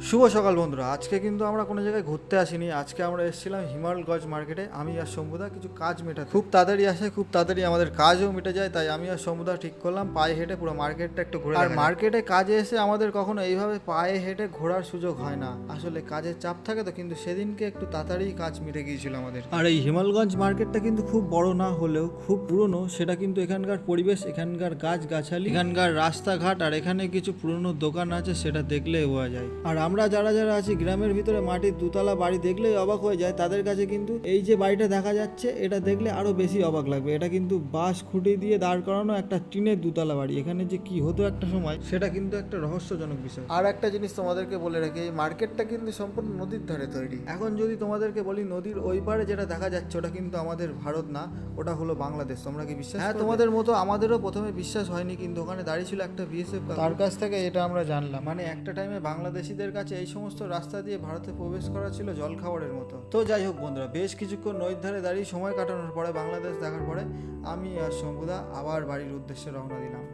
শুভ সকাল বন্ধুরা। আজকে কিন্তু আমরা কোনো জায়গায় ঘুরতে আসিনি, আজকে আমরা এসেছিলাম হিমালগঞ্জ মার্কেটে। আমি আর শম্ভুদা কিছু কাজ মেটাতে, খুব তাড়াতাড়ি আসে, খুব তাড়াতাড়ি আমাদের কাজও মিটে যায়। তাই আমি আর শম্ভুদা ঠিক করলাম পায়ে হেঁটে পুরো মার্কেটটা একটু ঘুরে। আর মার্কেটে কাজে এসে আমাদের কখনো এইভাবে পায়ে হেঁটে ঘোরার সুযোগ হয় না, আসলে কাজের চাপ থাকে তো। কিন্তু সেদিনকে একটু তাড়াতাড়ি কাজ মিটে গিয়েছিল আমাদের। আর এই হিমালগঞ্জ মার্কেটটা কিন্তু খুব বড় না হলেও খুব পুরনো, সেটা কিন্তু এখানকার পরিবেশ, এখানকার গাছ গাছালি, এখানকার রাস্তাঘাট আর এখানে কিছু পুরনো দোকান আছে, সেটা দেখলে বোঝা যায়। আর আমরা যারা যারা আছি গ্রামের ভিতরে মাটির দুতলা বাড়ি দেখলেই অবাক হয়ে যায়, তাদের কাছে কিন্তু এই যে বাড়িটা দেখা যাচ্ছে এটা দেখলে আরো বেশি অবাক লাগবে। এটা কিন্তু বাঁশ খুঁটি দিয়ে দাঁড় করানো একটা টিনের দুতলা বাড়ি। এখানে যে কি হতো একটা সময়, সেটা কিন্তু একটা রহস্যজনক বিষয়। আর একটা জিনিস তোমাদেরকে বলে রাখি, এই মার্কেটটা কিন্তু সম্পূর্ণ নদীর ধারে তৈরি। এখন যদি তোমাদেরকে বলি নদীর ওই পারে যেটা দেখা যাচ্ছে ওটা কিন্তু আমাদের ভারত না, ওটা হলো বাংলাদেশ। তোমরা কি বিশ্বাস? হ্যাঁ, তোমাদের মতো আমাদেরও প্রথমে বিশ্বাস হয়নি, কিন্তু ওখানে দাঁড়িয়ে ছিল একটা বিএসএফ, তার কাছ থেকে এটা আমরা জানলাম। মানে একটা টাইমে বাংলাদেশিদের কাছে এই সমস্ত রাস্তা দিয়ে ভারতে প্রবেশ করা ছিল জল খাবারের মতো। তো যাই হোক বন্ধুরা, বেশ কিছুক্ষণ নদীর ধারে দাঁড়িয়ে সময় কাটানোর পরে, বাংলাদেশ দেখার পরে আমি আর শম্ভুদা আবার বাড়ির উদ্দেশ্যে রওনা দিলাম।